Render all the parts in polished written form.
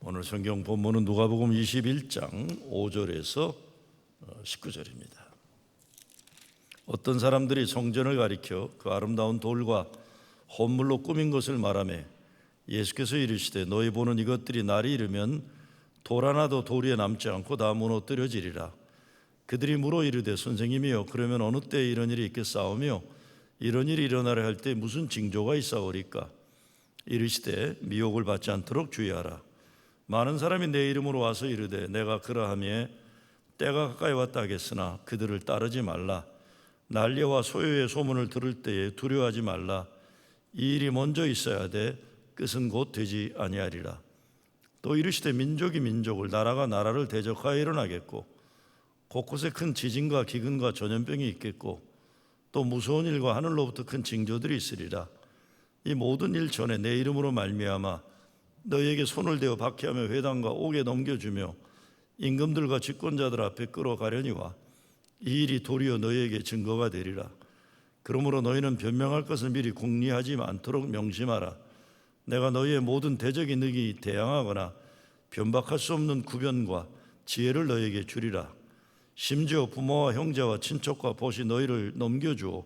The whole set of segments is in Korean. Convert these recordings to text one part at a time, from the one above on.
오늘 성경 본문은 누가복음 21장 5절에서 19절입니다. 어떤 사람들이 성전을 가리켜 그 아름다운 돌과 혼물로 꾸민 것을 말하매 예수께서 이르시되 너희 보는 이것들이 날이 이르면 돌 하나도 돌 위에 남지 않고 다 무너뜨려지리라. 그들이 물어 이르되 선생님이여 그러면 어느 때에 이런 일이 있겠사오며 이런 일이 일어나려 할 때 무슨 징조가 있사오리까? 이르시되 미혹을 받지 않도록 주의하라. 많은 사람이 내 이름으로 와서 이르되 내가 그러하며 때가 가까이 왔다 하겠으나 그들을 따르지 말라. 난리와 소요의 소문을 들을 때에 두려워하지 말라. 이 일이 먼저 있어야 돼 끝은 곧 되지 아니하리라. 또 이르시되 민족이 민족을 나라가 나라를 대적하여 일어나겠고 곳곳에 큰 지진과 기근과 전염병이 있겠고 또 무서운 일과 하늘로부터 큰 징조들이 있으리라. 이 모든 일 전에 내 이름으로 말미암아 너희에게 손을 대어 박해하며 회당과 옥에 넘겨주며 임금들과 집권자들 앞에 끌어가려니와 이 일이 도리어 너희에게 증거가 되리라. 그러므로 너희는 변명할 것을 미리 궁리하지 않도록 명심하라. 내가 너희의 모든 대적인 능히 대항하거나 변박할 수 없는 구변과 지혜를 너희에게 주리라. 심지어 부모와 형제와 친척과 벗이 너희를 넘겨주어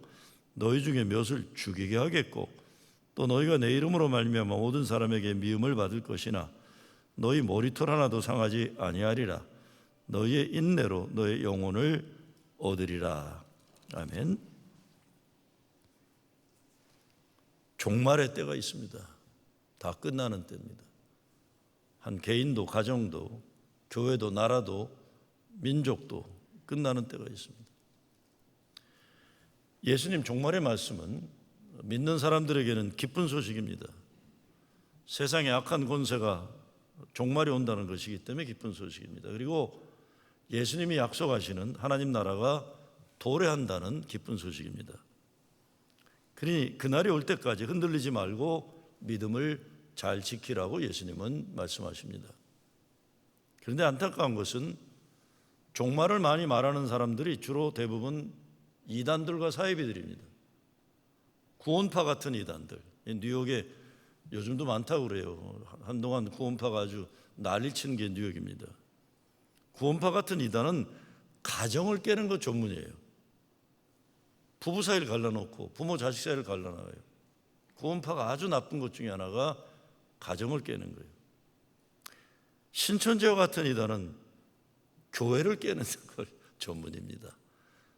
너희 중에 몇을 죽이게 하겠고 또 너희가 내 이름으로 말미암아 모든 사람에게 미움을 받을 것이나 너희 머리털 하나도 상하지 아니하리라. 너희의 인내로 너희 영혼을 얻으리라. 아멘. 종말의 때가 있습니다. 다 끝나는 때입니다. 한 개인도 가정도 교회도 나라도 민족도 끝나는 때가 있습니다. 예수님 종말의 말씀은 믿는 사람들에게는 기쁜 소식입니다. 세상에 악한 권세가 종말이 온다는 것이기 때문에 기쁜 소식입니다. 그리고 예수님이 약속하시는 하나님 나라가 도래한다는 기쁜 소식입니다. 그러니 그날이 올 때까지 흔들리지 말고 믿음을 잘 지키라고 예수님은 말씀하십니다. 그런데 안타까운 것은 종말을 많이 말하는 사람들이 주로 대부분 이단들과 사이비들입니다. 구원파 같은 이단들. 뉴욕에 요즘도 많다고 그래요. 한동안 구원파가 아주 난리 치는 게 뉴욕입니다. 구원파 같은 이단은 가정을 깨는 것 전문이에요. 부부 사이를 갈라놓고 부모 자식 사이를 갈라놔요. 구원파가 아주 나쁜 것 중에 하나가 가정을 깨는 거예요. 신천지와 같은 이단은 교회를 깨는 걸 전문입니다.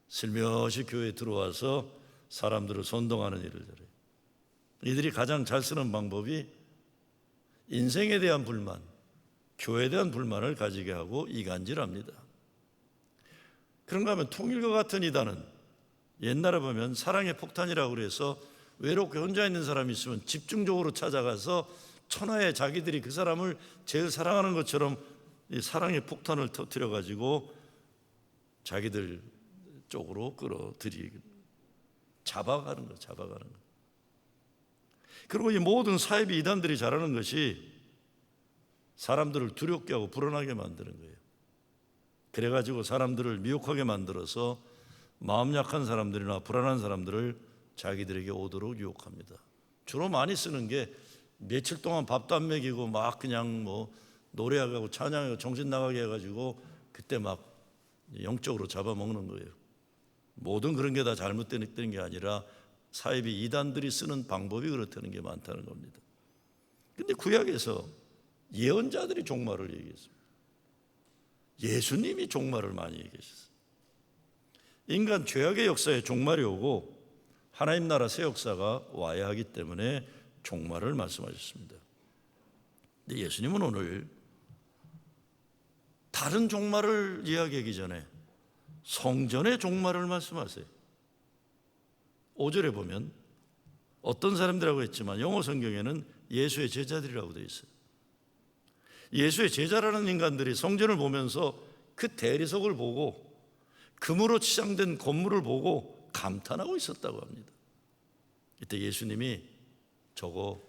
슬며시 교회에 들어와서 사람들을 선동하는 일을 잘해요. 이들이 가장 잘 쓰는 방법이 인생에 대한 불만, 교회에 대한 불만을 가지게 하고 이간질합니다. 그런가 하면 통일교 같은 이단은 옛날에 보면 사랑의 폭탄이라고 그래서 외롭게 혼자 있는 사람이 있으면 집중적으로 찾아가서 천하에 자기들이 그 사람을 제일 사랑하는 것처럼 이 사랑의 폭탄을 터뜨려 가지고 자기들 쪽으로 끌어들이고 잡아가는 거예요. 그리고 이 모든 사이비 이단들이 잘하는 것이 사람들을 두렵게 하고 불안하게 만드는 거예요. 그래가지고 사람들을 미혹하게 만들어서 마음 약한 사람들이나 불안한 사람들을 자기들에게 오도록 유혹합니다. 주로 많이 쓰는 게 며칠 동안 밥도 안 먹이고 막 그냥 뭐 노래하고 찬양하고 정신 나가게 해가지고 그때 막 영적으로 잡아먹는 거예요. 모든 그런 게 다 잘못된 게 아니라 사이비 이단들이 쓰는 방법이 그렇다는 게 많다는 겁니다. 그런데 구약에서 예언자들이 종말을 얘기했습니다. 예수님이 종말을 많이 얘기하셨어요. 인간 죄악의 역사에 종말이 오고 하나님 나라 새 역사가 와야 하기 때문에 종말을 말씀하셨습니다. 근데 예수님은 오늘 다른 종말을 이야기하기 전에 성전의 종말을 말씀하세요. 5절에 보면 어떤 사람들이라고 했지만 영어 성경에는 예수의 제자들이라고 되어 있어요. 예수의 제자라는 인간들이 성전을 보면서 그 대리석을 보고 금으로 치장된 건물을 보고 감탄하고 있었다고 합니다. 이때 예수님이 저거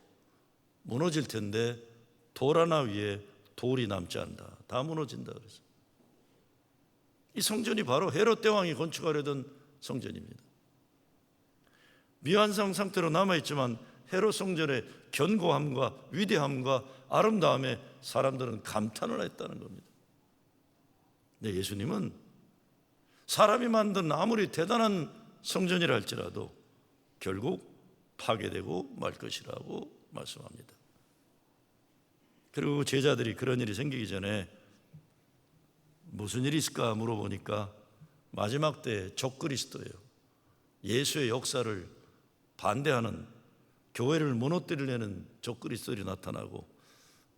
무너질 텐데 돌 하나 위에 돌이 남지 않는다. 다 무너진다 그랬어요. 이 성전이 바로 헤롯 대왕이 건축하려던 성전입니다. 미완성 상태로 남아있지만 헤롯 성전의 견고함과 위대함과 아름다움에 사람들은 감탄을 했다는 겁니다. 근데 예수님은 사람이 만든 아무리 대단한 성전이라 할지라도 결국 파괴되고 말 것이라고 말씀합니다. 그리고 제자들이 그런 일이 생기기 전에 무슨 일이 있을까 물어보니까 마지막 때 적그리스도예요. 예수의 역사를 반대하는, 교회를 무너뜨리려는 적그리스도들이 나타나고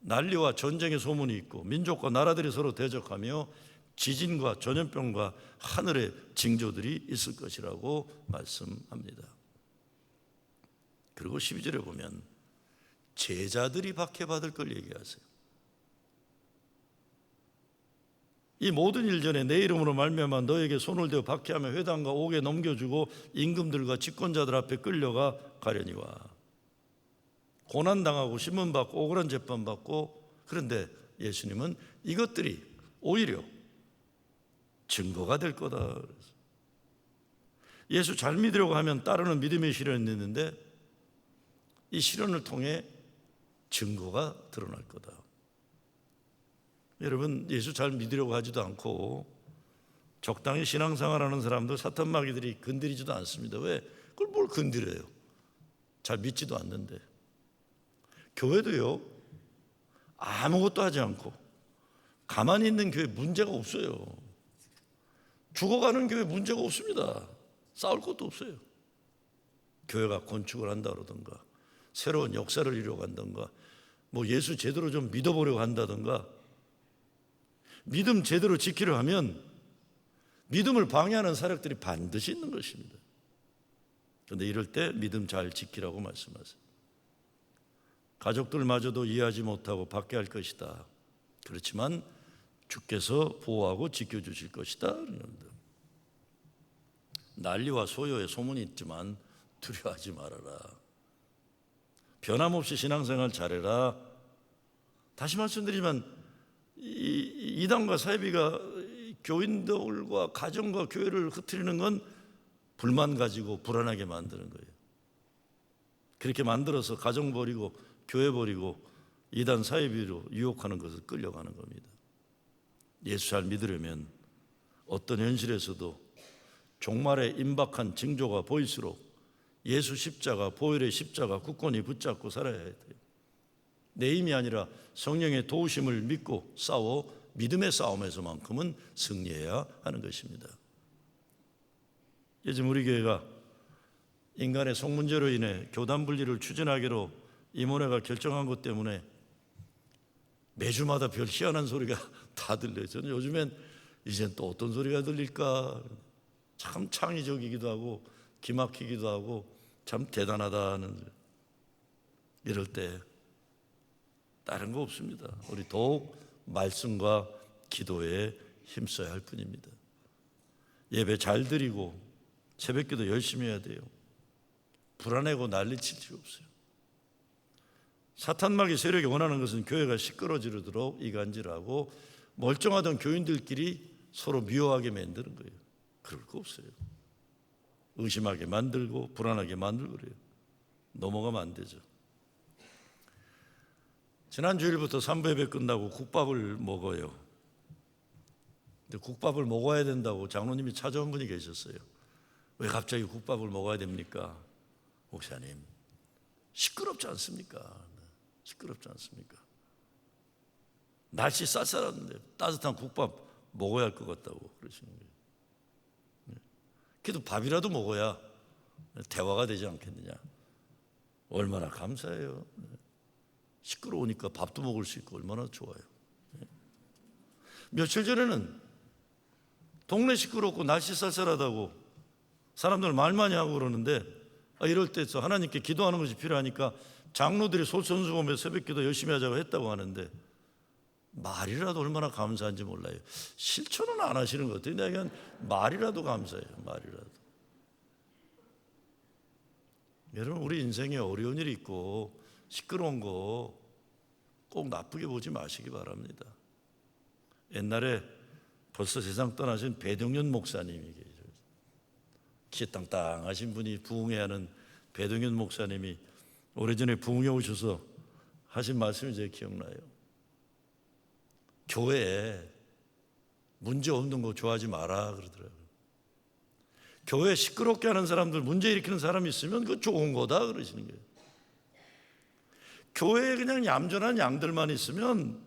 난리와 전쟁의 소문이 있고 민족과 나라들이 서로 대적하며 지진과 전염병과 하늘의 징조들이 있을 것이라고 말씀합니다. 그리고 12절에 보면 제자들이 박해받을 걸 얘기하세요. 이 모든 일 전에 내 이름으로 말미암아 너에게 손을 대어 박해하며 회당과 옥에 넘겨주고 임금들과 집권자들 앞에 끌려가 가려니와. 고난당하고 신문받고 억울한 재판받고. 그런데 예수님은 이것들이 오히려 증거가 될 거다. 예수 잘 믿으려고 하면 따르는 믿음의 실현이 있는데 이 실현을 통해 증거가 드러날 거다. 여러분, 예수 잘 믿으려고 하지도 않고 적당히 신앙생활하는 사람도 사탄 마귀들이 건드리지도 않습니다. 왜? 그걸 뭘 건드려요? 잘 믿지도 않는데. 교회도요, 아무것도 하지 않고 가만히 있는 교회 문제가 없어요. 죽어가는 교회 문제가 없습니다. 싸울 것도 없어요. 교회가 건축을 한다 그러던가 새로운 역사를 이루려고 한다든가 뭐 예수 제대로 좀 믿어보려고 한다든가 믿음 제대로 지키려 하면 믿음을 방해하는 세력들이 반드시 있는 것입니다. 그런데 이럴 때 믿음 잘 지키라고 말씀하세요. 가족들마저도 이해하지 못하고 받게 할 것이다. 그렇지만 주께서 보호하고 지켜주실 것이다. 난리와 소요의 소문이 있지만 두려워하지 말아라. 변함없이 신앙생활 잘해라. 다시 말씀드리지만 이단과 사이비가 교인들과 가정과 교회를 흩트리는 건 불만 가지고 불안하게 만드는 거예요. 그렇게 만들어서 가정 버리고 교회 버리고 이단 사이비로 유혹하는 것을 끌려가는 겁니다. 예수 잘 믿으려면 어떤 현실에서도 종말의 임박한 징조가 보일수록 예수 십자가, 보혈의 십자가 굳건히 붙잡고 살아야 돼요. 내 힘이 아니라 성령의 도우심을 믿고 싸워 믿음의 싸움에서만큼은 승리해야 하는 것입니다. 요즘 우리 교회가 인간의 속 문제로 인해 교단 분리를 추진하기로 임원회가 결정한 것 때문에 매주마다 별 희한한 소리가 다 들려요. 저는 요즘엔 이젠 또 어떤 소리가 들릴까 참 창의적이기도 하고 기막히기도 하고 참 대단하다는. 이럴 때 다른 거 없습니다. 우리 더욱 말씀과 기도에 힘써야 할 뿐입니다. 예배 잘 드리고 새벽기도 열심히 해야 돼요. 불안해고 난리칠 필요 없어요. 사탄마귀 세력이 원하는 것은 교회가 시끄러지도록 이간질하고 멀쩡하던 교인들끼리 서로 미워하게 만드는 거예요. 그럴 거 없어요. 의심하게 만들고 불안하게 만들고 그래요. 넘어가면 안 되죠. 지난 주일부터 3부 예배 끝나고 국밥을 먹어요. 근데 국밥을 먹어야 된다고 장로님이 찾아온 분이 계셨어요. 왜 갑자기 국밥을 먹어야 됩니까? 목사님, 시끄럽지 않습니까? 시끄럽지 않습니까? 날씨 쌀쌀한데 따뜻한 국밥 먹어야 할 것 같다고 그러시는 거예요. 그래도 밥이라도 먹어야 대화가 되지 않겠느냐. 얼마나 감사해요. 시끄러우니까 밥도 먹을 수 있고 얼마나 좋아요. 며칠 전에는 동네 시끄럽고 날씨 쌀쌀하다고 사람들 말 많이 하고 그러는데 이럴 때 하나님께 기도하는 것이 필요하니까 장로들이 솔선수범해서 새벽기도 열심히 하자고 했다고 하는데 말이라도 얼마나 감사한지 몰라요. 실천은 안 하시는 것 같아요. 내가 말이라도 감사해요. 말이라도. 여러분, 우리 인생에 어려운 일이 있고 시끄러운 거 꼭 나쁘게 보지 마시기 바랍니다. 옛날에 벌써 세상 떠나신 배동현 목사님이 계셔요. 키 땅땅하신 분이 부흥회하는 배동현 목사님이 오래전에 부흥회 오셔서 하신 말씀이 제게 기억나요. 교회에 문제 없는 거 좋아하지 마라 그러더라고요. 교회 시끄럽게 하는 사람들, 문제 일으키는 사람이 있으면 그거 좋은 거다 그러시는 거예요. 교회에 그냥 얌전한 양들만 있으면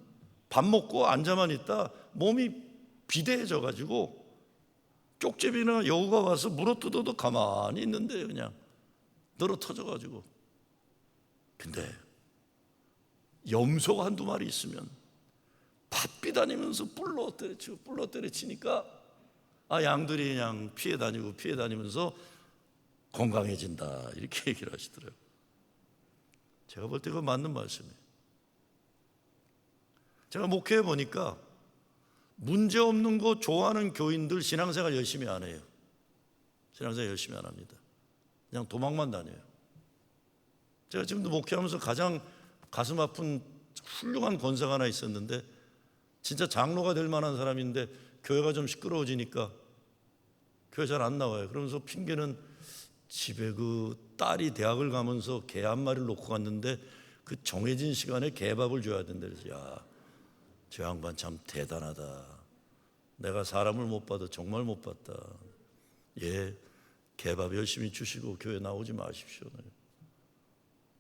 밥 먹고 앉아만 있다 몸이 비대해져 가지고 쪽제비나 여우가 와서 물어뜯어도 가만히 있는데 그냥 늘어 터져 가지고. 근데 염소가 한두 마리 있으면 바삐 다니면서 뿔로 때려치니까 양들이 그냥 피해 다니면서 건강해진다 이렇게 얘기를 하시더라고요. 제가 볼 때 그거 맞는 말씀이에요. 제가 목회해 보니까 문제 없는 거 좋아하는 교인들 신앙생활 열심히 안 해요. 신앙생활 열심히 안 합니다. 그냥 도망만 다녀요. 제가 지금도 목회하면서 가장 가슴 아픈 훌륭한 권사가 하나 있었는데 진짜 장로가 될 만한 사람인데 교회가 좀 시끄러워지니까 교회 잘 안 나와요. 그러면서 핑계는 집에 그 딸이 대학을 가면서 개 한 마리를 놓고 갔는데 그 정해진 시간에 개밥을 줘야 된다. 그래서 야, 저 양반 참 대단하다. 내가 사람을 못 봐도 정말 못 봤다. 예, 개밥 열심히 주시고 교회 나오지 마십시오.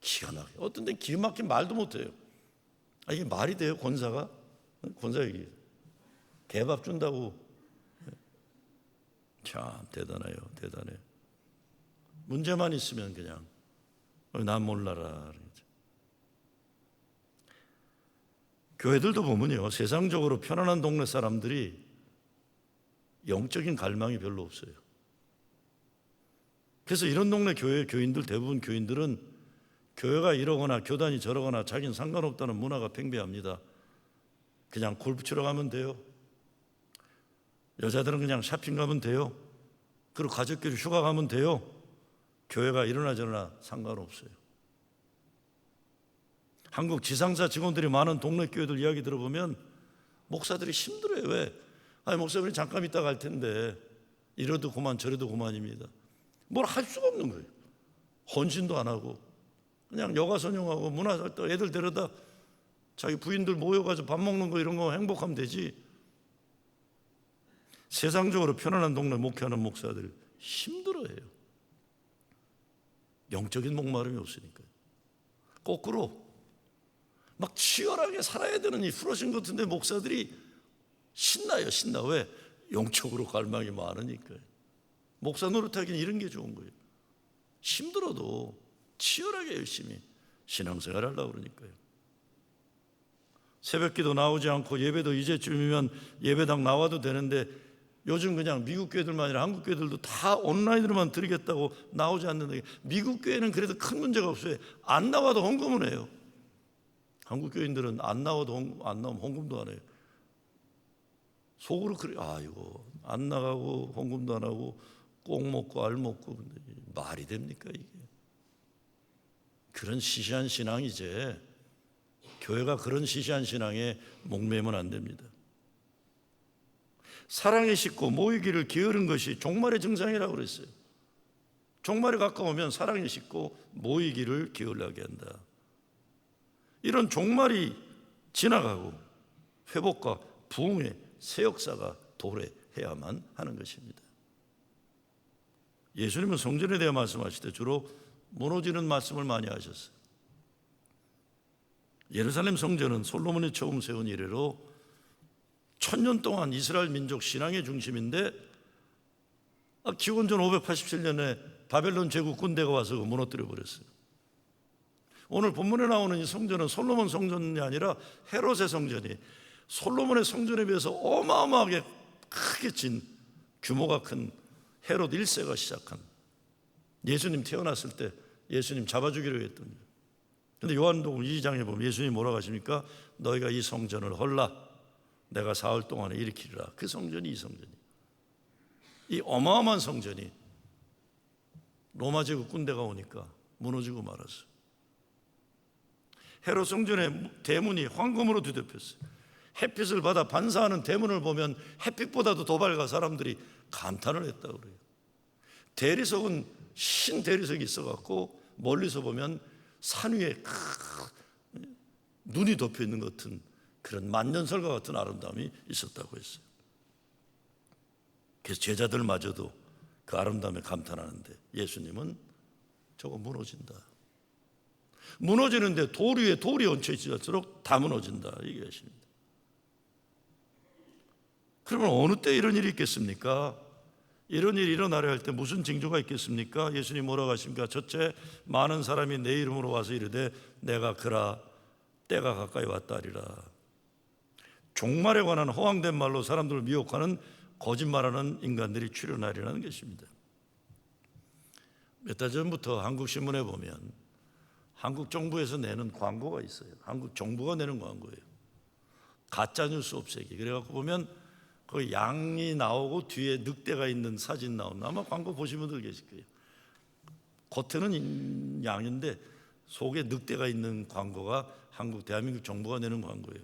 기가 막혀. 어떤 데는 기가 막힌 말도 못해요. 이게 말이 돼요? 권사가? 권사 얘기. 개밥 준다고. 참 대단해요. 대단해요. 문제만 있으면 그냥 난 몰라라. 교회들도 보면요, 세상적으로 편안한 동네 사람들이 영적인 갈망이 별로 없어요. 그래서 이런 동네 교회 교인들, 대부분 교인들은 교회가 이러거나 교단이 저러거나 자기는 상관없다는 문화가 팽배합니다. 그냥 골프 치러 가면 돼요. 여자들은 그냥 샤핑 가면 돼요. 그리고 가족끼리 휴가 가면 돼요. 교회가 이러나 저러나 상관없어요. 한국 지상사 직원들이 많은 동네 교회들 이야기 들어보면 목사들이 힘들어요. 왜? 목사님이 잠깐 있다 갈 텐데 이래도 그만 저래도 그만입니다. 뭘 할 수가 없는 거예요. 헌신도 안 하고 그냥 여가선용하고 문화활동 애들 데려다 자기 부인들 모여가지고 밥 먹는 거 이런 거 행복하면 되지. 세상적으로 편안한 동네 목회하는 목사들 힘들어해요. 영적인 목마름이 없으니까요. 거꾸로 막 치열하게 살아야 되는 이 프로신 같은데 목사들이 신나요. 신나. 왜? 영적으로 갈망이 많으니까요. 목사 노릇하기는 이런 게 좋은 거예요. 힘들어도 치열하게 열심히 신앙생활 하려고 그러니까요. 새벽기도 나오지 않고 예배도 이제쯤이면 예배당 나와도 되는데 요즘 그냥 미국 교회들만 아니라 한국 교회들도 다 온라인으로만 드리겠다고 나오지 않는데 미국 교회는 그래도 큰 문제가 없어요. 안 나와도 헌금을 해요. 한국 교인들은 안 나오면 헌금도 안 해요. 속으로 그래. 이거 안 나가고 헌금도 안 하고 꼭 먹고 알 먹고 말이 됩니까 이게? 그런 시시한 신앙 이제 교회가 그런 시시한 신앙에 목매면 안 됩니다. 사랑에 싣고 모이기를 게으른 것이 종말의 증상이라고 그랬어요. 종말에 가까우면 사랑에 싣고 모이기를 게을르게 한다. 이런 종말이 지나가고 회복과 부흥의 새 역사가 도래해야만 하는 것입니다. 예수님은 성전에 대해 말씀하실 때 주로 무너지는 말씀을 많이 하셨어요. 예루살렘 성전은 솔로몬이 처음 세운 이래로 1000년 동안 이스라엘 민족 신앙의 중심인데 기원전 587년에 바벨론 제국 군대가 와서 무너뜨려 버렸어요. 오늘 본문에 나오는 이 성전은 솔로몬 성전이 아니라 헤롯의 성전이 솔로몬의 성전에 비해서 어마어마하게 크게 진 규모가 큰 헤롯 1세가 시작한 예수님 태어났을 때 예수님 잡아 죽이려고 했던 거예요. 그런데 요한복음 2장에 보면 예수님이 뭐라고 하십니까? 너희가 이 성전을 헐라 내가 사흘 동안에 일으키리라. 그 성전이 이 성전이. 이 어마어마한 성전이 로마 제국 군대가 오니까 무너지고 말았어요. 헤롯 성전의 대문이 황금으로 뒤덮였어요. 햇빛을 받아 반사하는 대문을 보면 햇빛보다도 더 밝아 사람들이 감탄을 했다고 그래요. 대리석은 흰 대리석이 있어갖고 멀리서 보면 산 위에 눈이 덮여 있는 것 같은 그런 만년설과 같은 아름다움이 있었다고 했어요. 그래서 제자들마저도 그 아름다움에 감탄하는데 예수님은 저거 무너진다. 무너지는데 돌 위에 돌이 얹혀 있을수록 다 무너진다 얘기하십니다. 그러면 어느 때 이런 일이 있겠습니까? 이런 일이 일어나려 할 때 무슨 징조가 있겠습니까? 예수님 뭐라고 하십니까? 첫째, 많은 사람이 내 이름으로 와서 이르되 내가 그라 때가 가까이 왔다 하리라. 종말에 관한 허황된 말로 사람들을 미혹하는 거짓말하는 인간들이 출현하리라는 것입니다. 몇 달 전부터 한국 신문에 보면 한국 정부에서 내는 광고가 있어요. 한국 정부가 내는 광고예요. 가짜 뉴스 없애기. 그래갖고 보면 그 양이 나오고 뒤에 늑대가 있는 사진 나오는, 아마 광고 보신 분들 계실 거예요. 겉에는 양인데 속에 늑대가 있는 광고가 한국 대한민국 정부가 내는 광고예요.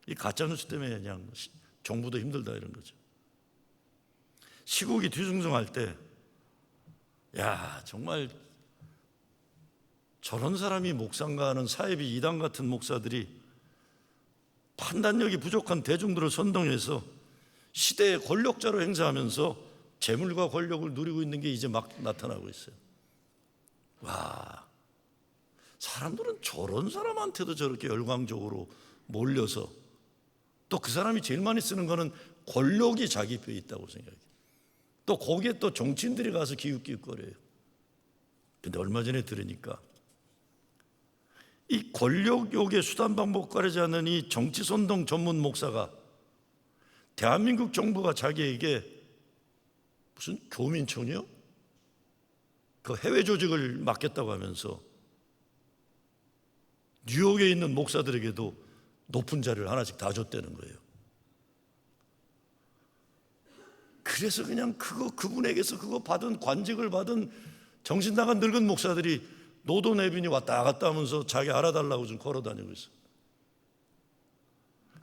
이 가짜 뉴스 때문에 그냥 정부도 힘들다 이런 거죠. 시국이 뒤숭숭할 때, 야 정말 저런 사람이 목사인가 하는 사이비 이단 같은 목사들이 판단력이 부족한 대중들을 선동해서 시대의 권력자로 행사하면서 재물과 권력을 누리고 있는 게 이제 막 나타나고 있어요. 와, 사람들은 저런 사람한테도 저렇게 열광적으로 몰려서, 또 그 사람이 제일 많이 쓰는 거는 권력이 자기 뼈에 있다고 생각해요. 또 거기에 또 정치인들이 가서 기웃기웃거려요. 근데 얼마 전에 들으니까 이 권력욕의 수단 방법 가리지 않는 이 정치 선동 전문 목사가 대한민국 정부가 자기에게 무슨 교민청이요? 그 해외 조직을 맡겠다고 하면서 뉴욕에 있는 목사들에게도 높은 자리를 하나씩 다 줬다는 거예요. 그래서 그냥 그분에게서 그거 받은 관직을 받은 정신 나간 늙은 목사들이 노도내빈이 왔다 갔다 하면서 자기 알아달라고 좀 걸어다니고 있어요.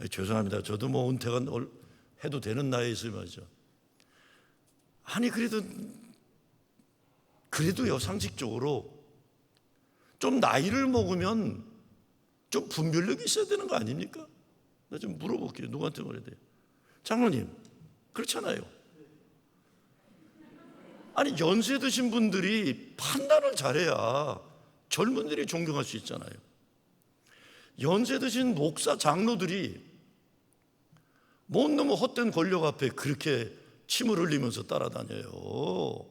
죄송합니다. 저도 뭐 은퇴가 해도 되는 나이에 있으면 말이죠. 아니 그래도요, 상식적으로 좀 나이를 먹으면 좀 분별력이 있어야 되는 거 아닙니까? 나 좀 물어볼게요. 누구한테 말해야 돼요? 장로님, 그렇잖아요. 아니 연세 드신 분들이 판단을 잘해야 젊은들이 존경할 수 있잖아요. 연세 드신 목사 장로들이 뭔 놈의 헛된 권력 앞에 그렇게 침을 흘리면서 따라다녀요.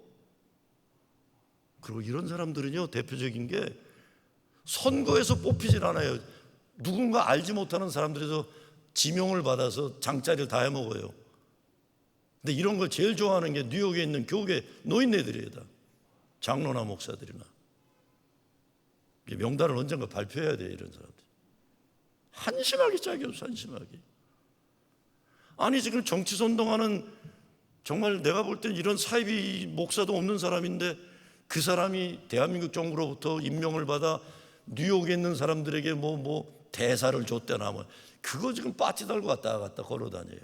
그리고 이런 사람들은요, 대표적인 게 선거에서 뽑히질 않아요. 누군가 알지 못하는 사람들에서 지명을 받아서 장자리를 다 해먹어요. 근데 이런 걸 제일 좋아하는 게 뉴욕에 있는 교계 노인네들이에요. 다 장로나 목사들이나. 명단을 언젠가 발표해야 돼요. 이런 사람들 한심하게 짝이 없어. 한심하게. 아니 지금 정치 선동하는, 정말 내가 볼 때는 이런 사이비 목사도 없는 사람인데 그 사람이 대한민국 정부로부터 임명을 받아 뉴욕에 있는 사람들에게 뭐 대사를 줬대나 뭐 그거 지금 빠지 달고 왔다 갔다 걸어 다녀요.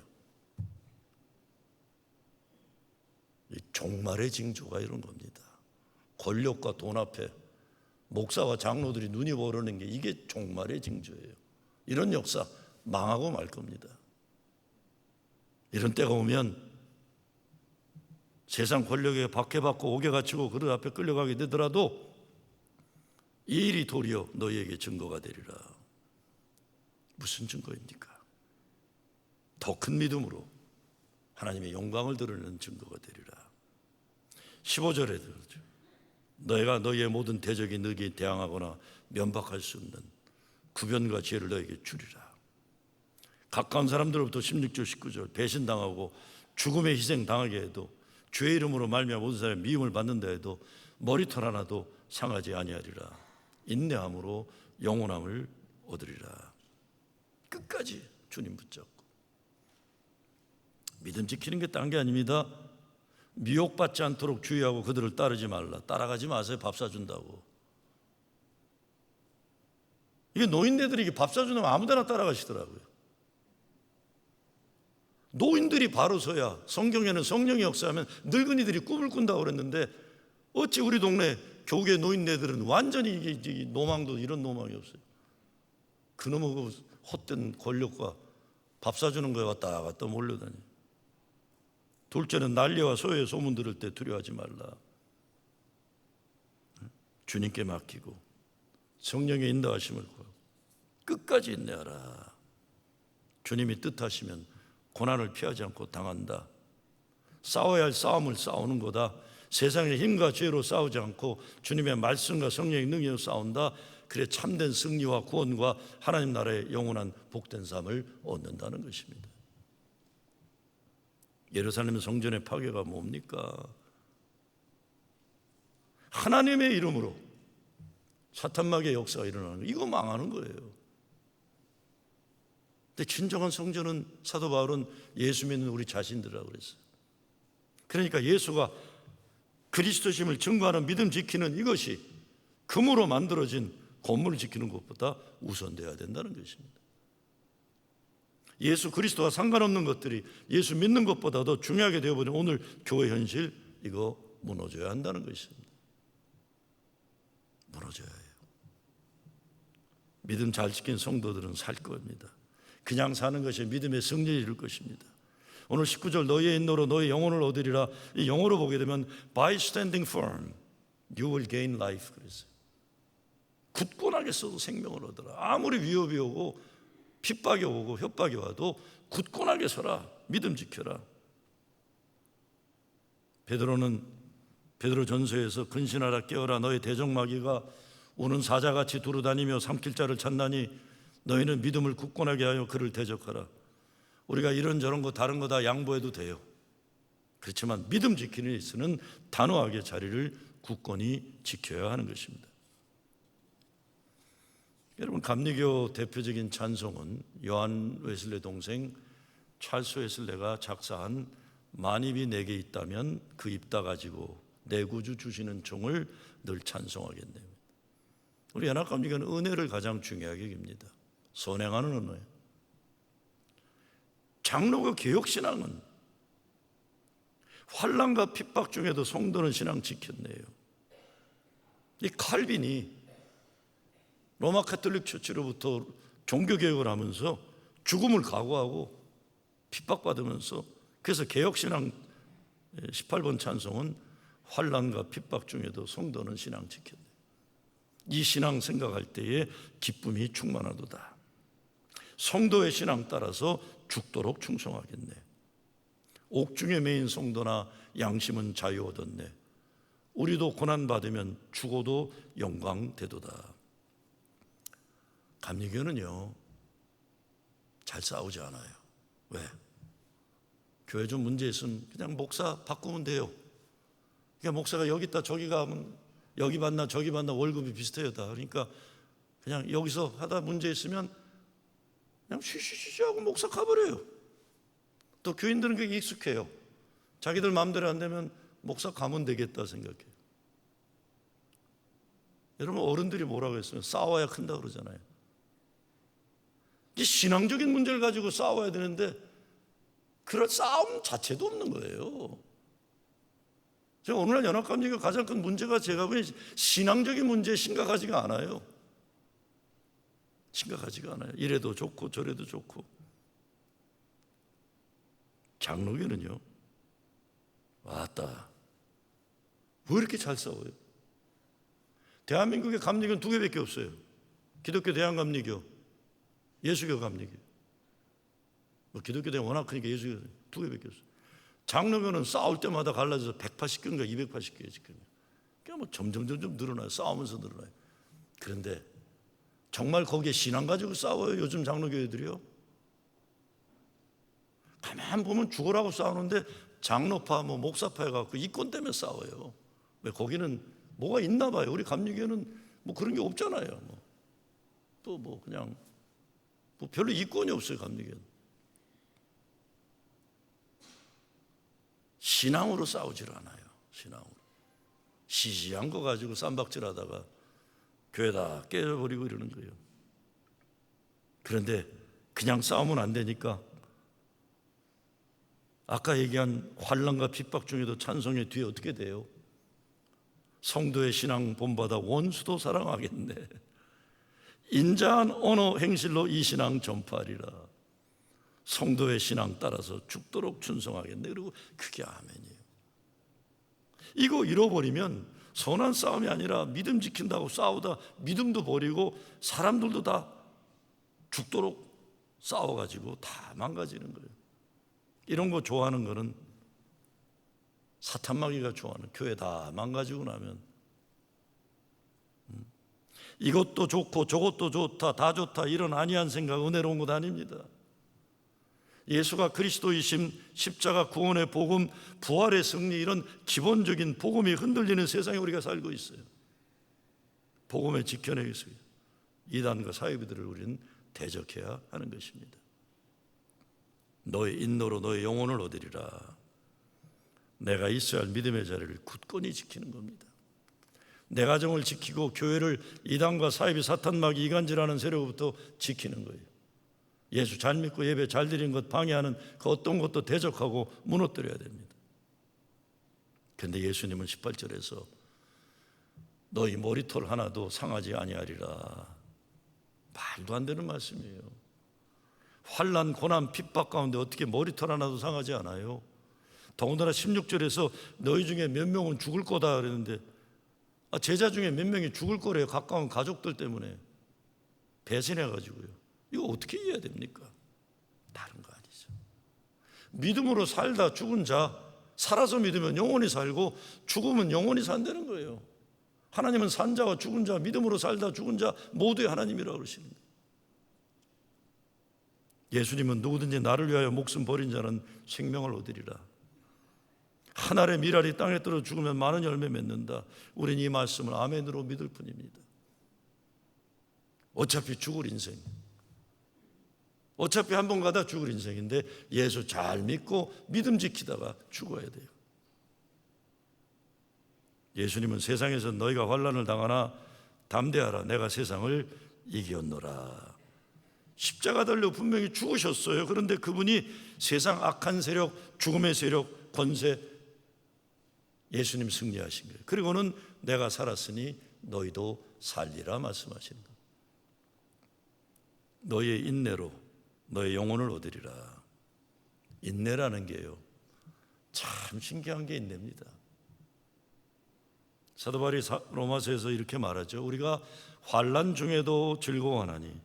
종말의 징조가 이런 겁니다. 권력과 돈 앞에 목사와 장로들이 눈이 버르는 게 이게 종말의 징조예요. 이런 역사 망하고 말 겁니다. 이런 때가 오면 세상 권력에 박해받고 옥에 갇히고 그들 앞에 끌려가게 되더라도 이 일이 도리어 너희에게 증거가 되리라. 무슨 증거입니까? 더 큰 믿음으로 하나님의 영광을 드러내는 증거가 되리라. 15절에 들었죠. 너희가 너희의 모든 대적이 너희에게 대항하거나 면박할 수 없는 구변과 지혜를 너희에게 주리라. 가까운 사람들로부터 16절 19절 배신당하고 죽음의 희생 당하게 해도 주의 이름으로 말미암아 모든 사람의 미움을 받는다 해도 머리털 하나도 상하지 아니하리라. 인내함으로 영원함을 얻으리라. 끝까지 주님 붙잡고. 믿음 지키는 게 딴 게 아닙니다. 미혹받지 않도록 주의하고 그들을 따르지 말라. 따라가지 마세요. 밥 사준다고. 이게 노인네들이 이게 밥 사주면 아무데나 따라가시더라고요. 노인들이 바로 서야 성경에는 성령이 역사하면 늙은이들이 꿈을 꾼다고 그랬는데 어찌 우리 동네 교계 노인네들은 완전히 이게 노망도 이런 노망이 없어요. 그놈의 그 헛된 권력과 밥 사주는 거에 왔다 갔다 몰려다니. 둘째는 난리와 소외 소문 들을 때 두려워하지 말라. 주님께 맡기고 성령의 인도하심을 구하고 끝까지 인내하라. 주님이 뜻하시면 고난을 피하지 않고 당한다. 싸워야 할 싸움을 싸우는 거다. 세상의 힘과 죄로 싸우지 않고 주님의 말씀과 성령의 능력으로 싸운다. 그래 참된 승리와 구원과 하나님 나라의 영원한 복된 삶을 얻는다는 것입니다. 예루살렘 성전의 파괴가 뭡니까? 하나님의 이름으로 사탄마귀의 역사가 일어나는 거예요. 이거 망하는 거예요. 근데 진정한 성전은 사도 바울은 예수 믿는 우리 자신들이라고 그랬어요. 그러니까 예수가 그리스도심을 증거하는 믿음 지키는 이것이 금으로 만들어진 건물을 지키는 것보다 우선되어야 된다는 것입니다. 예수 그리스도와 상관없는 것들이 예수 믿는 것보다 더 중요하게 되어버린 오늘 교회 현실, 이거 무너져야 한다는 것입니다. 무너져야 해요. 믿음 잘 지킨 성도들은 살 겁니다. 그냥 사는 것이 믿음의 승리를 이룰 것입니다. 오늘 19절 너희의 인노로 너희 영혼을 얻으리라. 이 영어로 보게 되면 by standing firm you will gain life 그랬어요. 굳건하게 서도 생명을 얻어라. 아무리 위협이 오고 핍박이 오고 협박이 와도 굳건하게 서라. 믿음 지켜라. 베드로는 베드로 전서에서 근신하라 깨어라 너희 대적마귀가 우는 사자같이 두루다니며 삼킬 자를 찾나니 너희는 믿음을 굳건하게 하여 그를 대적하라. 우리가 이런저런 거 다른 거 다 양보해도 돼요. 그렇지만 믿음 지키는 일에서는 단호하게 자리를 굳건히 지켜야 하는 것입니다. 여러분, 감리교 대표적인 찬송은 요한 웨슬레 동생 찰스 웨슬레가 작사한 만입이 내게 있다면 그 입다 가지고 내 구주 주시는 종을 늘 찬송하겠네요. 우리 연합감리교는 은혜를 가장 중요하게 여깁니다. 선행하는 은혜. 장로교 개혁신앙은 환난과 핍박 중에도 성도는 신앙 지켰네요. 이 칼빈이 로마 카톨릭 처치로부터 종교개혁을 하면서 죽음을 각오하고 핍박받으면서, 그래서 개혁신앙 18번 찬송은 환난과 핍박 중에도 성도는 신앙 지켰네요. 이 신앙 생각할 때에 기쁨이 충만하도다. 성도의 신앙 따라서 죽도록 충성하겠네. 옥중에 매인 성도나 양심은 자유 얻었네. 우리도 고난받으면 죽어도 영광 되도다. 감리교는요 잘 싸우지 않아요. 왜? 교회 좀 문제 있으면 그냥 목사 바꾸면 돼요. 그러니까 목사가 여기 있다 저기 가면 여기 받나 저기 받나 월급이 비슷해요 다. 그러니까 그냥 여기서 하다 문제 있으면 그냥 쉬쉬쉬 하고 목사 가버려요. 또 교인들은 그게 익숙해요. 자기들 마음대로 안 되면 목사 가면 되겠다 생각해요. 여러분, 어른들이 뭐라고 했어요? 싸워야 큰다 그러잖아요. 이 신앙적인 문제를 가지고 싸워야 되는데 그런 싸움 자체도 없는 거예요. 제가 오늘날 연합감리교 가장 큰 문제가 제가 보기엔 신앙적인 문제에 심각하지가 않아요. 심각하지가 않아요. 이래도 좋고 저래도 좋고. 장로교는요, 왔다. 왜 이렇게 잘 싸워요? 대한민국의 감리교는 두 개밖에 없어요. 기독교 대한감리교, 예수교 감리교. 기독교 대한 워낙 크니까 예수교 두 개밖에 없어요. 장로교는 싸울 때마다 갈라져서 180교인가 280교예요 지금. 그러니까 뭐 점점 늘어나요. 싸우면서 늘어나요. 그런데 정말 거기에 신앙 가지고 싸워요 요즘 장로교회들이요? 가만 보면 죽으라고 싸우는데 장로파 뭐 목사파 해갖고 이권 때문에 싸워요. 왜? 거기는 뭐가 있나 봐요. 우리 감리교는 뭐 그런 게 없잖아요. 또 뭐 그냥 뭐 별로 이권이 없어요 감리교는. 신앙으로 싸우질 않아요. 신앙으로 시시한 거 가지고 쌈박질하다가 교회 다 깨져버리고 이러는 거예요. 그런데 그냥 싸우면 안 되니까 아까 얘기한 환난과 핍박 중에도 찬송의 뒤에 어떻게 돼요? 성도의 신앙 본받아 원수도 사랑하겠네. 인자한 언어 행실로 이 신앙 전파하리라. 성도의 신앙 따라서 죽도록 충성하겠네. 그리고 그게 아멘이에요. 이거 잃어버리면 선한 싸움이 아니라 믿음 지킨다고 싸우다 믿음도 버리고 사람들도 다 죽도록 싸워가지고 다 망가지는 거예요. 이런 거 좋아하는 거는 사탄마귀가 좋아하는, 교회 다 망가지고 나면 이것도 좋고 저것도 좋다, 다 좋다, 이런 안이한 생각 은혜로운 것 아닙니다. 예수가 그리스도이심, 십자가 구원의 복음, 부활의 승리, 이런 기본적인 복음이 흔들리는 세상에 우리가 살고 있어요. 복음에 지켜내기 위해서 이단과 사이비들을 우리는 대적해야 하는 것입니다. 너의 인노로 너의 영혼을 얻으리라. 내가 있어야 할 믿음의 자리를 굳건히 지키는 겁니다. 내 가정을 지키고 교회를 이단과 사이비, 사탄마귀, 이간질하는 세력부터 지키는 거예요. 예수 잘 믿고 예배 잘 드리는 것 방해하는 그 어떤 것도 대적하고 무너뜨려야 됩니다. 그런데 예수님은 18절에서 너희 머리털 하나도 상하지 아니하리라. 말도 안 되는 말씀이에요. 환난, 고난, 핍박 가운데 어떻게 머리털 하나도 상하지 않아요? 더군다나 16절에서 너희 중에 몇 명은 죽을 거다 그랬는데 제자 중에 몇 명이 죽을 거래요. 가까운 가족들 때문에 배신해가지고요. 이거 어떻게 이해해야 됩니까? 다른 거 아니죠. 믿음으로 살다 죽은 자, 살아서 믿으면 영원히 살고 죽으면 영원히 산다는 거예요. 하나님은 산 자와 죽은 자, 믿음으로 살다 죽은 자 모두의 하나님이라고 그러십니다. 예수님은 누구든지 나를 위하여 목숨 버린 자는 생명을 얻으리라. 한 알의 밀알이 땅에 떨어 죽으면 많은 열매 맺는다. 우리는 이 말씀을 아멘으로 믿을 뿐입니다. 어차피 죽을 인생, 어차피 한 번 가다 죽을 인생인데 예수 잘 믿고 믿음 지키다가 죽어야 돼요. 예수님은 세상에서 너희가 환난을 당하나 담대하라. 내가 세상을 이겼노라. 십자가 달려 분명히 죽으셨어요. 그런데 그분이 세상 악한 세력, 죽음의 세력, 권세, 예수님 승리하신 거예요. 그리고는 내가 살았으니 너희도 살리라 말씀하시는 거예요. 너희의 인내로 너의 영혼을 얻으리라. 인내라는 게요, 참 신기한 게 인내입니다. 사도 바울이 로마서에서 이렇게 말하죠. 우리가 환난 중에도 즐거워하나니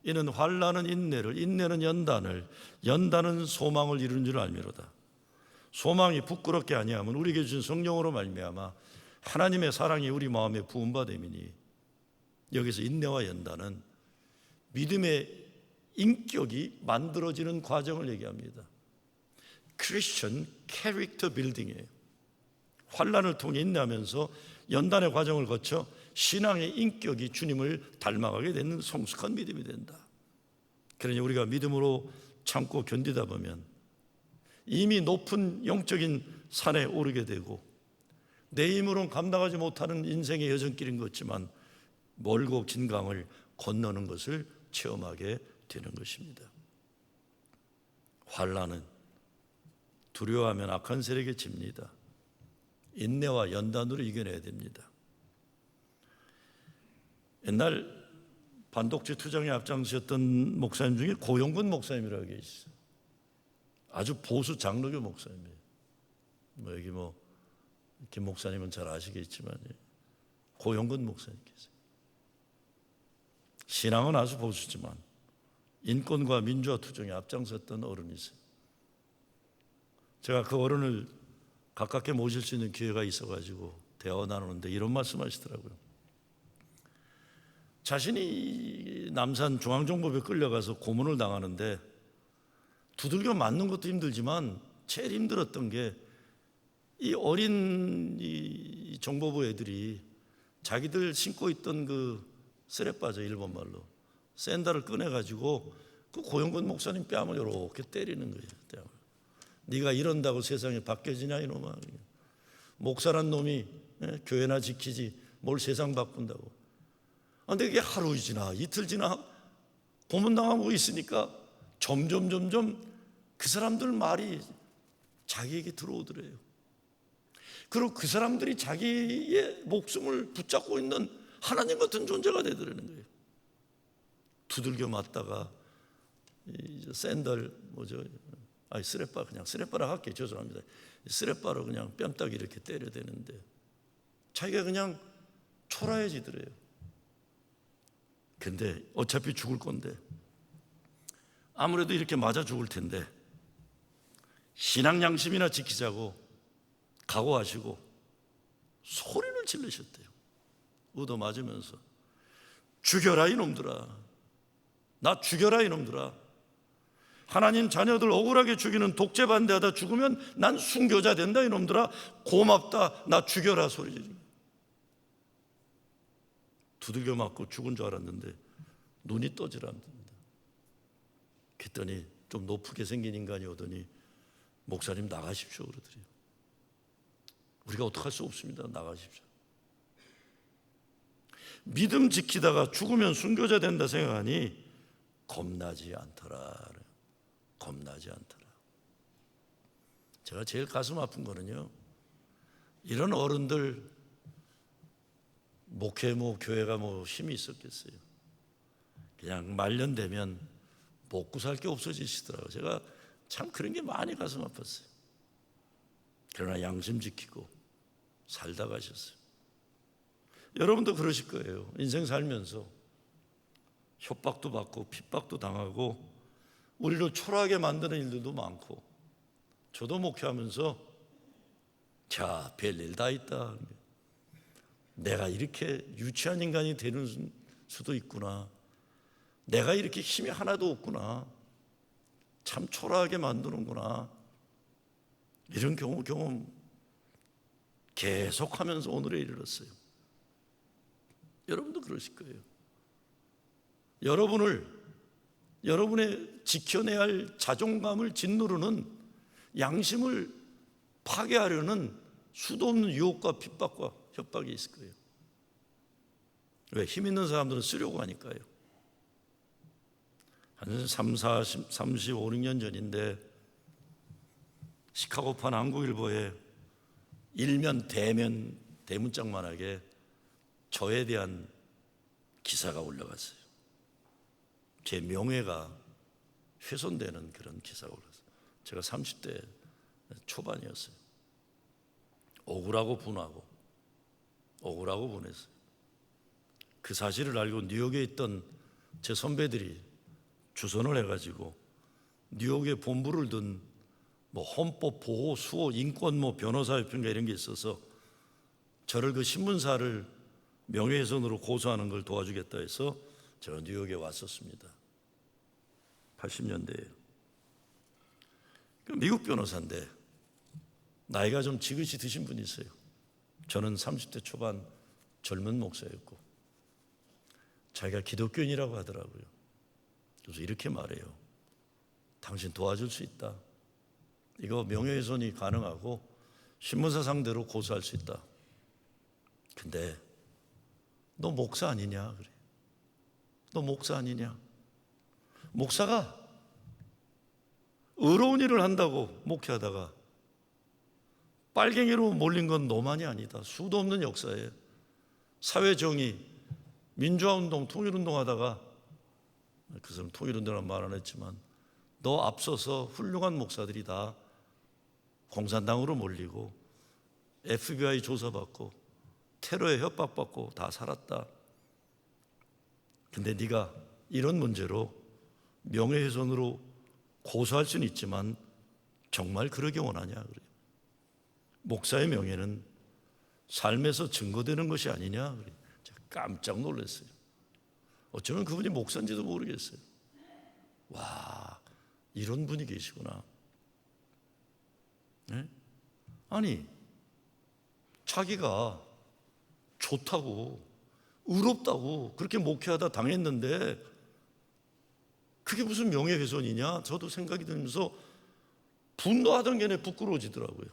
이는 환난은 인내를, 인내는 연단을, 연단은 소망을 이루는 줄 알미로다. 소망이 부끄럽게 아니하면 우리에게 주신 성령으로 말미암아 하나님의 사랑이 우리 마음에 부음받음이니, 여기서 인내와 연단은 믿음의 인격이 만들어지는 과정을 얘기합니다. 크리스천 캐릭터 빌딩이에요. 환난을 통해 인내하면서 연단의 과정을 거쳐 신앙의 인격이 주님을 닮아가게 되는 성숙한 믿음이 된다. 그러니 우리가 믿음으로 참고 견디다 보면 이미 높은 영적인 산에 오르게 되고 내 힘으로는 감당하지 못하는 인생의 여정길인 것 같지만 멀고 긴 강을 건너는 것을 체험하게 되는 것입니다. 환난은 두려워하면 악한 세력에 집니다. 인내와 연단으로 이겨내야 됩니다. 옛날 반독재 투쟁에 앞장서셨던 목사님 중에 고용근 목사님이라고 계시어요. 아주 보수 장로교 목사님이에요. 여기 김 목사님은 잘 아시겠지만 고용근 목사님 계세요. 신앙은 아주 보수지만 인권과 민주화 투쟁에 앞장섰던 어른이세요. 제가 그 어른을 가깝게 모실 수 있는 기회가 있어가지고 대화 나누는데 이런 말씀하시더라고요. 자신이 남산 중앙정보부에 끌려가서 고문을 당하는데 두들겨 맞는 것도 힘들지만 제일 힘들었던 게 이 어린 이 정보부 애들이 자기들 신고 있던 그 쓰레빠져, 일본말로 샌들을 꺼내가지고 그 고용근 목사님 뺨을 이렇게 때리는 거예요. 네가 이런다고 세상에 바뀌어지냐 이놈아. 목사란 놈이 교회나 지키지 뭘 세상 바꾼다고. 근데 이게 하루 지나 이틀 지나 고문당하고 있으니까 점점 그 사람들 말이 자기에게 들어오더래요. 그리고 그 사람들이 자기의 목숨을 붙잡고 있는 하나님 같은 존재가 되더라는 거예요. 두들겨 맞다가 샌들 스레빠, 그냥 스레빠라 할게요. 죄송합니다. 스레빠로 그냥 뺨딱 이렇게 때려대는데 자기가 그냥 초라해지더래요. 근데 어차피 죽을 건데 아무래도 이렇게 맞아 죽을 텐데 신앙 양심이나 지키자고 각오하시고 소리를 지르셨대요. 얻어 맞으면서 죽여라 이놈들아, 나 죽여라 이놈들아. 하나님 자녀들 억울하게 죽이는 독재 반대하다 죽으면 난 순교자 된다 이놈들아. 고맙다, 나 죽여라 소리 지르고 두들겨 맞고 죽은 줄 알았는데 눈이 떠지랍니다. 그랬더니 좀 높게 생긴 인간이 오더니 목사님 나가십시오 그러더래요. 우리가 어떡할 수 없습니다. 나가십시오. 믿음 지키다가 죽으면 순교자 된다 생각하니 겁나지 않더라. 겁나지 않더라. 제가 제일 가슴 아픈 거는요, 이런 어른들 목회 교회가 힘이 있었겠어요. 그냥 말년되면 먹고 살 게 없어지시더라고요. 제가 참 그런 게 많이 가슴 아팠어요. 그러나 양심 지키고 살다 가셨어요. 여러분도 그러실 거예요. 인생 살면서 협박도 받고 핍박도 당하고 우리를 초라하게 만드는 일들도 많고, 저도 목회하면서 자, 별일 다 있다. 내가 이렇게 유치한 인간이 되는 수도 있구나. 내가 이렇게 힘이 하나도 없구나. 참 초라하게 만드는구나. 이런 경험 계속하면서 오늘에 이르렀어요. 여러분도 그러실 거예요. 여러분의 지켜내야 할 자존감을 짓누르는, 양심을 파괴하려는 수도 없는 유혹과 핍박과 협박이 있을 거예요. 왜? 힘 있는 사람들은 쓰려고 하니까요. 한 35, 6년 전인데 시카고판 한국일보에 일면 대문짝만하게 저에 대한 기사가 올라갔어요. 제 명예가 훼손되는 그런 기사가 올라갔어요. 제가 30대 초반이었어요. 억울하고 분했어요. 그 사실을 알고 뉴욕에 있던 제 선배들이 주선을 해가지고 뉴욕에 본부를 둔 헌법 보호 수호 인권 변호사협회인가 이런 게 있어서 저를 그 신문사를 명예훼손으로 고소하는 걸 도와주겠다 해서 제가 뉴욕에 왔었습니다. 80년대에. 미국 변호사인데 나이가 좀 지긋이 드신 분이 있어요. 저는 30대 초반 젊은 목사였고, 자기가 기독교인이라고 하더라고요. 그래서 이렇게 말해요. 당신 도와줄 수 있다. 이거 명예훼손이 가능하고 신문사 상대로 고소할 수 있다. 근데 너 목사 아니냐? 그래. 너 목사 아니냐? 목사가 의로운 일을 한다고 목회하다가 빨갱이로 몰린 건 너만이 아니다. 수도 없는 역사에 사회정의, 민주화운동, 통일운동 하다가, 그 사람 통일운동이라는 말 안 했지만 너 앞서서 훌륭한 목사들이 다 공산당으로 몰리고 FBI 조사받고 테러에 협박받고 다 살았다. 근데 네가 이런 문제로 명예훼손으로 고소할 수는 있지만 정말 그러기 원하냐? 그래요. 목사의 명예는 삶에서 증거되는 것이 아니냐? 그래요. 제가 깜짝 놀랐어요. 어쩌면 그분이 목사인지도 모르겠어요. 와, 이런 분이 계시구나. 네? 아니, 자기가 좋다고 의롭다고 그렇게 목회하다 당했는데 그게 무슨 명예훼손이냐? 저도 생각이 들면서 분노하던 게 부끄러워지더라고요.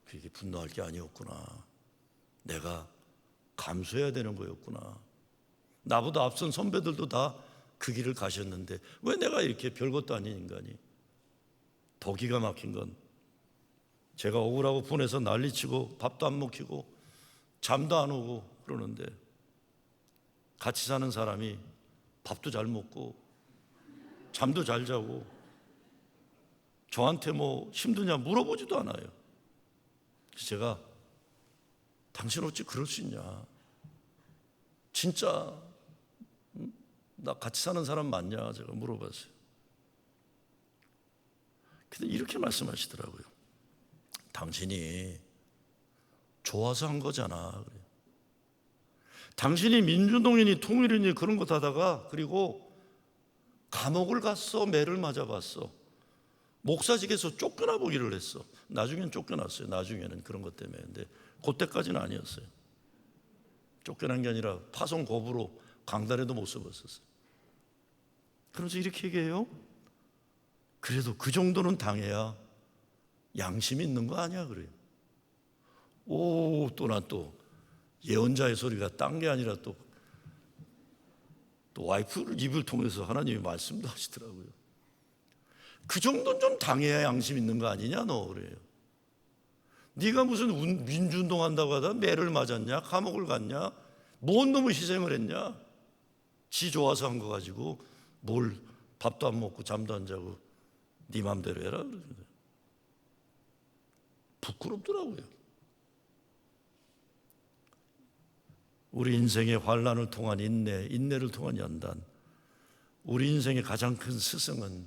그게 분노할 게 아니었구나. 내가 감수해야 되는 거였구나. 나보다 앞선 선배들도 다 그 길을 가셨는데 왜 내가 이렇게 별것도 아닌 인간이. 더 기가 막힌 건 제가 억울하고 분해서 난리치고 밥도 안 먹히고 잠도 안 오고 그러는데 같이 사는 사람이 밥도 잘 먹고 잠도 잘 자고 저한테 뭐 힘드냐 물어보지도 않아요. 그래서 제가 당신 어찌 그럴 수 있냐, 진짜 나 같이 사는 사람 맞냐 제가 물어봤어요. 근데 이렇게 말씀하시더라고요. 당신이 좋아서 한 거잖아. 그래요. 당신이 민주동이니 통일이니 그런 것 하다가 그리고 감옥을 갔어, 매를 맞아봤어, 목사직에서 쫓겨나 보기를 했어. 나중엔 쫓겨났어요. 나중에는 그런 것 때문에. 근데 그때까지는 아니었어요. 쫓겨난 게 아니라 파송 거부로 강단에도 못 서봤었어요. 그러면서 이렇게 얘기해요. 그래도 그 정도는 당해야 양심이 있는 거 아니야 그래요. 오, 또 난 또 예언자의 소리가 딴 게 아니라 또 와이프 입을 통해서 하나님이 말씀도 하시더라고요. 그 정도는 좀 당해야 양심 있는 거 아니냐 너 그래요. 네가 무슨 민주운동 한다고 하다 매를 맞았냐, 감옥을 갔냐, 뭔 놈의 희생을 했냐, 지 좋아서 한 거 가지고 뭘 밥도 안 먹고 잠도 안 자고 네 맘대로 해라 그러거든요. 부끄럽더라고요. 우리 인생의 환난을 통한 인내, 인내를 통한 연단, 우리 인생의 가장 큰 스승은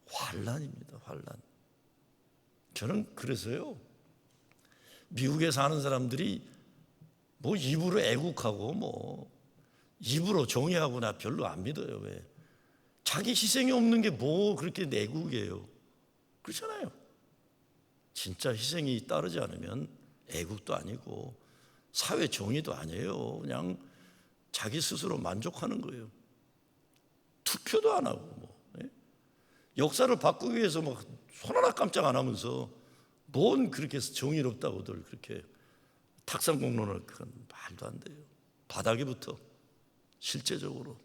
환난입니다. 환난. 저는 그래서요, 미국에 사는 사람들이 뭐 입으로 애국하고 뭐 입으로 정의하고 나 별로 안 믿어요. 왜? 자기 희생이 없는 게 뭐 그렇게 애국이에요. 그렇잖아요. 진짜 희생이 따르지 않으면 애국도 아니고 사회 정의도 아니에요. 그냥 자기 스스로 만족하는 거예요. 투표도 안 하고 뭐. 역사를 바꾸기 위해서 막 손 하나 깜짝 안 하면서 뭔 그렇게 정의롭다고들 그렇게 탁상공론을, 그건 말도 안 돼요. 바닥에부터 실제적으로.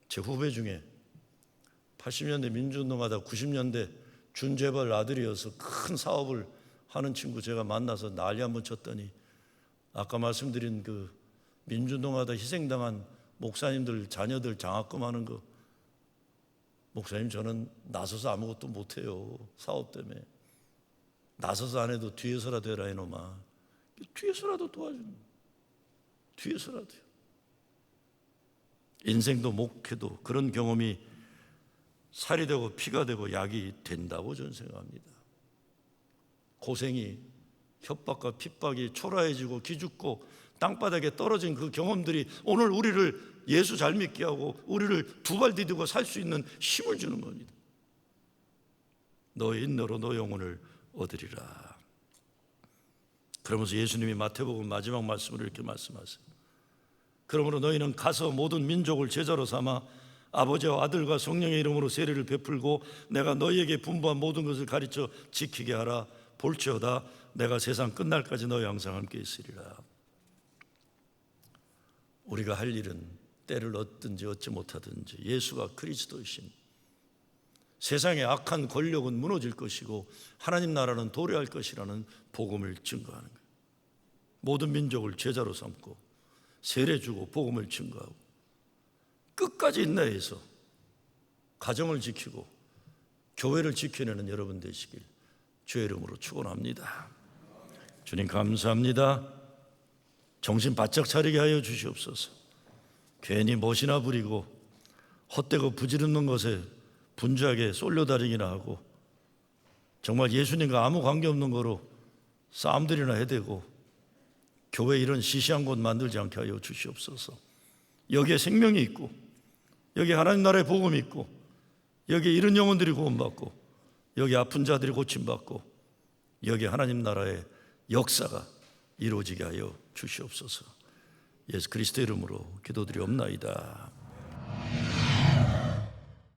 제 후배 중에 80년대 민주운동하다 90년대 준재벌 아들이어서 큰 사업을 하는 친구 제가 만나서 난리 한번 쳤더니 아까 말씀드린 그 민주운동하다 희생당한 목사님들 자녀들 장학금 하는 거, 목사님 저는 나서서 아무것도 못해요. 사업 때문에. 나서서 안 해도 뒤에서라도 해라 이놈아. 뒤에서라도 도와주는, 뒤에서라도요. 인생도 목회도 그런 경험이 살이 되고 피가 되고 약이 된다고 저는 생각합니다. 고생이, 협박과 핍박이 초라해지고 기죽고 땅바닥에 떨어진 그 경험들이 오늘 우리를 예수 잘 믿게 하고 우리를 두 발 디디고 살 수 있는 힘을 주는 겁니다. 너의 인내로 너 영혼을 얻으리라. 그러면서 예수님이 마태복음 마지막 말씀으로 이렇게 말씀하세요. 그러므로 너희는 가서 모든 민족을 제자로 삼아 아버지와 아들과 성령의 이름으로 세례를 베풀고 내가 너희에게 분부한 모든 것을 가르쳐 지키게 하라. 볼지어다 내가 세상 끝날까지 너희 항상 함께 있으리라. 우리가 할 일은 때를 얻든지 얻지 못하든지 예수가 그리스도이신, 세상의 악한 권력은 무너질 것이고 하나님 나라는 도래할 것이라는 복음을 증거하는 거예요. 모든 민족을 제자로 삼고 세례 주고 복음을 증거하고 끝까지 인내해서 가정을 지키고 교회를 지켜내는 여러분 되시길 주의 이름으로 축원합니다. 주님 감사합니다. 정신 바짝 차리게 하여 주시옵소서. 괜히 멋이나 부리고 헛되고 부질없는 것에 분주하게 쏠려다니기나 하고 정말 예수님과 아무 관계없는 거로 싸움들이나 해대고 교회 이런 시시한 곳 만들지 않게 하여 주시옵소서. 여기에 생명이 있고 여기 하나님 나라의 복음이 있고 여기에 이런 영혼들이 구원받고 여기 아픈 자들이 고침받고 여기 하나님 나라의 역사가 이루어지게 하여 주시옵소서. 예수 그리스도 이름으로 기도드리옵나이다.